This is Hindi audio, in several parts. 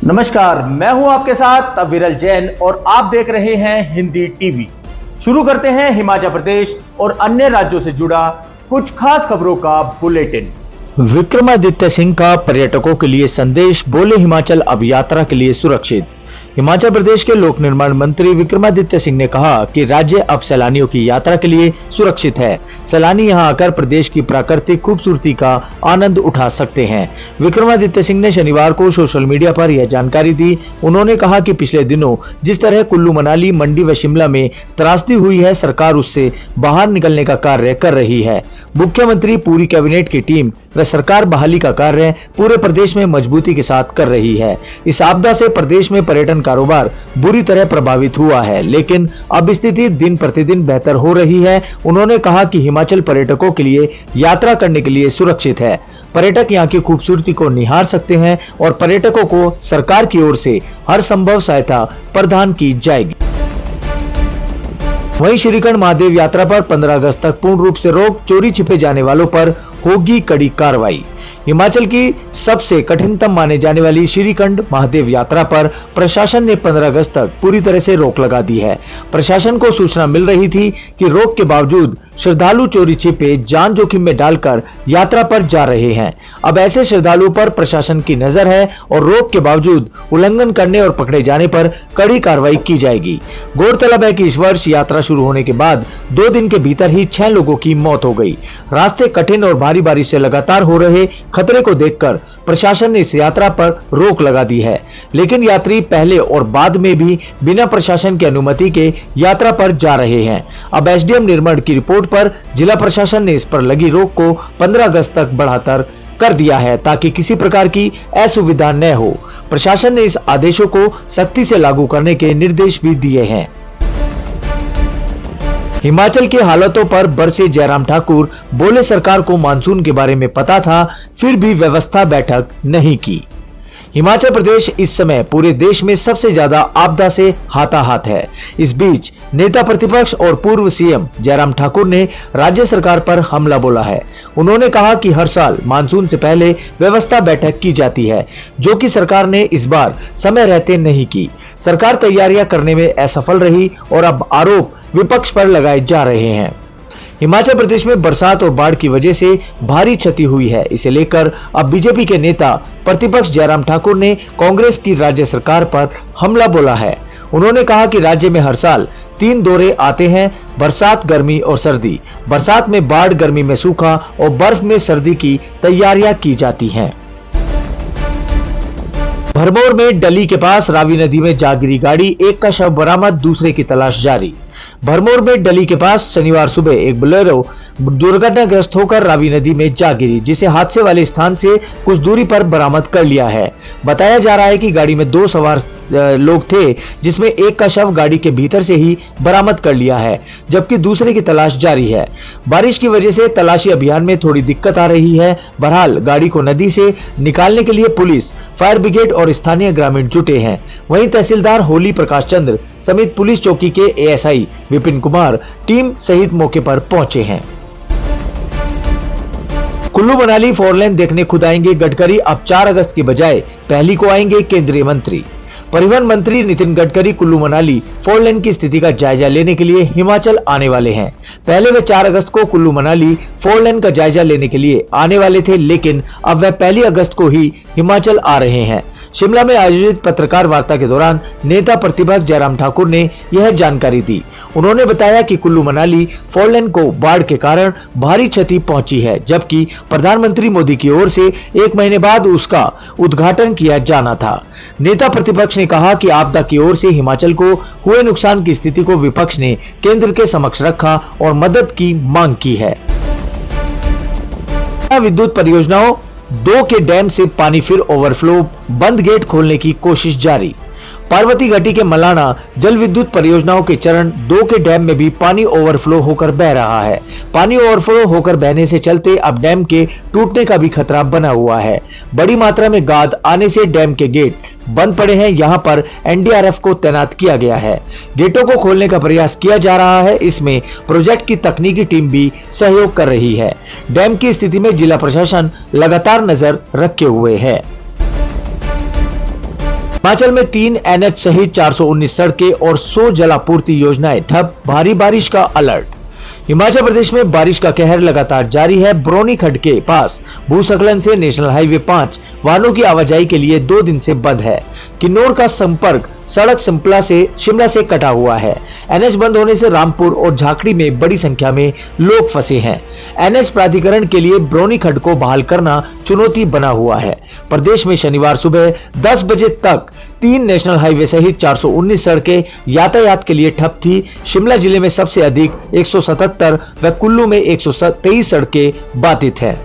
नमस्कार, मैं हूं आपके साथ विरल जैन और आप देख रहे हैं हिंदी टीवी। शुरू करते हैं हिमाचल प्रदेश और अन्य राज्यों से जुड़ा कुछ खास खबरों का बुलेटिन। विक्रमादित्य सिंह का पर्यटकों के लिए संदेश, बोले हिमाचल अब यात्रा के लिए सुरक्षित। हिमाचल प्रदेश के लोक निर्माण मंत्री विक्रमादित्य सिंह ने कहा कि राज्य अब सैलानियों की यात्रा के लिए सुरक्षित है। सैलानी यहां आकर प्रदेश की प्राकृतिक खूबसूरती का आनंद उठा सकते हैं। विक्रमादित्य सिंह ने शनिवार को सोशल मीडिया पर यह जानकारी दी। उन्होंने कहा कि पिछले दिनों जिस तरह कुल्लू मनाली, मंडी व शिमला में त्रासदी हुई है, सरकार उससे बाहर निकलने का कार्य कर रही है। मुख्यमंत्री, पूरी कैबिनेट की टीम व सरकार बहाली का कार्य पूरे प्रदेश में मजबूती के साथ कर रही है। इस आपदा से प्रदेश में पर्यटन कारोबार बुरी तरह प्रभावित हुआ है, लेकिन अब स्थिति दिन प्रतिदिन बेहतर हो रही है। उन्होंने कहा कि हिमाचल पर्यटकों के लिए यात्रा करने के लिए सुरक्षित है। पर्यटक यहां की खूबसूरती को निहार सकते हैं और पर्यटकों को सरकार की ओर से हर संभव सहायता प्रदान की जाएगी। वहीं श्रीखंड महादेव यात्रा पर 15 अगस्त तक पूर्ण रूप से रोक, चोरी छिपे जाने वालों पर होगी कड़ी कार्रवाई। हिमाचल की सबसे कठिनतम माने जाने वाली श्रीखंड महादेव यात्रा पर प्रशासन ने 15 अगस्त तक पूरी तरह से रोक लगा दी है। प्रशासन को सूचना मिल रही थी कि रोक के बावजूद श्रद्धालु चोरी छिपे जान जोखिम में डालकर यात्रा पर जा रहे हैं। अब ऐसे श्रद्धालुओं पर प्रशासन की नजर है और रोक के बावजूद उल्लंघन करने और पकड़े जाने पर कड़ी कार्रवाई की जाएगी। गौरतलब है कि इस वर्ष यात्रा शुरू होने के बाद 2 दिन के भीतर ही 6 लोगों की मौत हो गई। रास्ते कठिन और भारी बारिश से लगातार हो रहे खतरे को देखकर प्रशासन ने इस यात्रा पर रोक लगा दी है, लेकिन यात्री पहले और बाद में भी बिना प्रशासन की अनुमति के यात्रा पर जा रहे हैं। अब एसडीएम निर्मल की रिपोर्ट पर जिला प्रशासन ने इस पर लगी रोक को 15 अगस्त तक बढ़ाकर कर दिया है, ताकि किसी प्रकार की असुविधा न हो। प्रशासन ने इस आदेशों को सख्ती से लागू करने के निर्देश भी दिए हैं। हिमाचल के हालातों पर बरसे जयराम ठाकुर, बोले सरकार को मानसून के बारे में पता था, फिर भी व्यवस्था बैठक नहीं की। हिमाचल प्रदेश इस समय पूरे देश में सबसे ज्यादा आपदा से हाथाहाथ है। इस बीच नेता प्रतिपक्ष और पूर्व सीएम जयराम ठाकुर ने राज्य सरकार पर हमला बोला है। उन्होंने कहा कि हर साल मानसून से पहले व्यवस्था बैठक की जाती है, जो कि सरकार ने इस बार समय रहते नहीं की। सरकार तैयारियां करने में असफल रही और अब आरोप विपक्ष पर लगाए जा रहे हैं। हिमाचल प्रदेश में बरसात और बाढ़ की वजह से भारी क्षति हुई है। इसे लेकर अब बीजेपी के नेता प्रतिपक्ष जयराम ठाकुर ने कांग्रेस की राज्य सरकार पर हमला बोला है। उन्होंने कहा कि राज्य में हर साल 3 दौरे आते हैं, बरसात, गर्मी और सर्दी। बरसात में बाढ़, गर्मी में सूखा और बर्फ में सर्दी की तैयारियां की जाती हैं। भरमौर में डली के पास रावी नदी में जा गिरी गाड़ी, एक का शव बरामद, दूसरे की तलाश जारी। भरमौर में डली के पास शनिवार सुबह एक बोलेरो दुर्घटनाग्रस्त होकर रावी नदी में जा गिरी, जिसे हादसे वाले स्थान से कुछ दूरी पर बरामद कर लिया है। बताया जा रहा है कि गाड़ी में 2 सवार लोग थे, जिसमें एक का शव गाड़ी के भीतर से ही बरामद कर लिया है, जबकि दूसरे की तलाश जारी है। बारिश की वजह से तलाशी अभियान में थोड़ी दिक्कत आ रही है। बहरहाल गाड़ी को नदी से निकालने के लिए पुलिस, फायर ब्रिगेड और स्थानीय ग्रामीण जुटे हैं। वहीं तहसीलदार होली प्रकाश चंद्र समेत पुलिस चौकी के एएसआई विपिन कुमार टीम सहित मौके पर पहुंचे हैं। कुल्लू मनाली 4 लेन देखने खुद आएंगे गडकरी, अब 4 अगस्त की बजाय पहली को आएंगे केंद्रीय मंत्री। परिवहन मंत्री नितिन गडकरी कुल्लू मनाली 4 लेन की स्थिति का जायजा लेने के लिए हिमाचल आने वाले हैं। पहले वे 4 अगस्त को कुल्लू मनाली 4 लेन का जायजा लेने के लिए आने वाले थे, लेकिन अब वह 1 अगस्त को ही हिमाचल आ रहे हैं। शिमला में आयोजित पत्रकार वार्ता के दौरान नेता प्रतिपक्ष जयराम ठाकुर ने यह जानकारी दी। उन्होंने बताया कि कुल्लू मनाली 4 लेन को बाढ़ के कारण भारी क्षति पहुंची है, जबकि प्रधानमंत्री मोदी की ओर से 1 महीने बाद उसका उद्घाटन किया जाना था। नेता प्रतिपक्ष ने कहा कि आपदा की ओर से हिमाचल को हुए नुकसान की स्थिति को विपक्ष ने केंद्र के समक्ष रखा और मदद की मांग की है। विद्युत परियोजनाओं 2 के डैम से पानी फिर ओवरफ्लो, बंद गेट खोलने की कोशिश जारी। पार्वती घाटी के मलाना जल विद्युत परियोजनाओं के चरण 2 के डैम में भी पानी ओवरफ्लो होकर बह रहा है। पानी ओवरफ्लो होकर बहने से चलते अब डैम के टूटने का भी खतरा बना हुआ है। बड़ी मात्रा में गाद आने से डैम के गेट बंद पड़े हैं। यहाँ पर एनडीआरएफ को तैनात किया गया है। गेटों को खोलने का प्रयास किया जा रहा है। इसमें प्रोजेक्ट की तकनीकी टीम भी सहयोग कर रही है। डैम की स्थिति में जिला प्रशासन लगातार नजर रखे हुए है। हिमाचल में 3 NH सहित 419 सड़कें और 100 जलापूर्ति योजनाएं ठप, भारी बारिश का अलर्ट। हिमाचल प्रदेश में बारिश का कहर लगातार जारी है। ब्रोनी खड्ड के पास भूस्खलन से नेशनल हाईवे 5 वाहनों की आवाजाही के लिए 2 दिन से बंद है। किन्नौर का संपर्क सड़क शिमला से कटा हुआ है। NH बंद होने से रामपुर और झाकड़ी में बड़ी संख्या में लोग फंसे हैं। NH प्राधिकरण के लिए ब्रोनी खड्ड को बहाल करना चुनौती बना हुआ है। प्रदेश में शनिवार सुबह 10 बजे तक 3 नेशनल हाईवे सहित 419 सड़कें यातायात के लिए ठप थी। शिमला जिले में सबसे अधिक 177 व कुल्लू में 123 सड़कें बाधित है।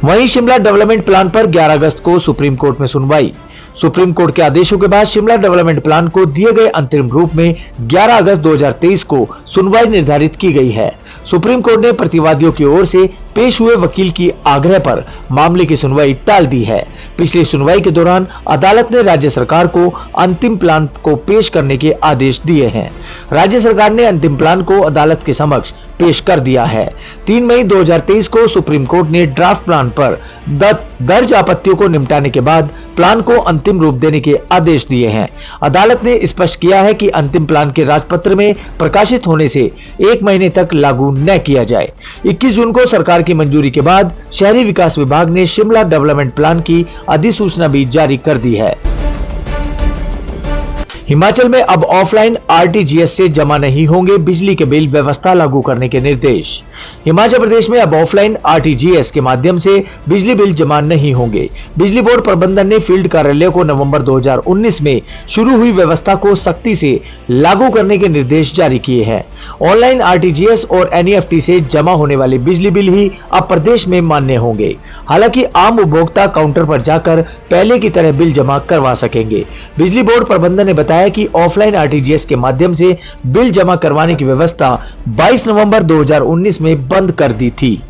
वहीं शिमला डेवलपमेंट प्लान पर 11 अगस्त को सुप्रीम कोर्ट में सुनवाई। सुप्रीम कोर्ट के आदेशों के बाद शिमला डेवलपमेंट प्लान को दिए गए अंतरिम रूप में 11 अगस्त 2023 को सुनवाई निर्धारित की गई है। सुप्रीम कोर्ट ने प्रतिवादियों की ओर से पेश हुए वकील की आग्रह पर मामले की सुनवाई टाल दी है। पिछली सुनवाई के दौरान अदालत ने राज्य सरकार को अंतिम प्लान को पेश करने के आदेश दिए हैं। राज्य सरकार ने अंतिम प्लान को अदालत के समक्ष पेश कर दिया है। 3 मई 2023 को सुप्रीम कोर्ट ने ड्राफ्ट प्लान पर दर्ज आपत्तियों को निपटाने के बाद प्लान को अंतिम रूप देने के आदेश दिए हैं। अदालत ने स्पष्ट किया है कि अंतिम प्लान के राजपत्र में प्रकाशित होने से 1 महीने तक लागू न किया जाए। 21 जून को सरकार की मंजूरी के बाद शहरी विकास विभाग ने शिमला डेवलपमेंट प्लान की अधिसूचना भी जारी कर दी है। हिमाचल में अब ऑफलाइन RTGS से जमा नहीं होंगे बिजली के बिल, व्यवस्था लागू करने के निर्देश। हिमाचल प्रदेश में अब ऑफलाइन RTGS के माध्यम से बिजली बिल जमा नहीं होंगे। बिजली बोर्ड प्रबंधन ने फील्ड कार्यालयों को नवंबर 2019 में शुरू हुई व्यवस्था को सख्ती से लागू करने के निर्देश जारी किए हैं। ऑनलाइन RTGS और NEFT से जमा होने वाले बिजली बिल ही अब प्रदेश में मान्य होंगे। हालांकि आम उपभोक्ता काउंटर पर जाकर पहले की तरह बिल जमा करवा सकेंगे। बिजली बोर्ड प्रबंधन ने बताया कि ऑफलाइन RTGS के माध्यम से बिल जमा करवाने की व्यवस्था 22 नवंबर 2019 में बंद कर दी थी।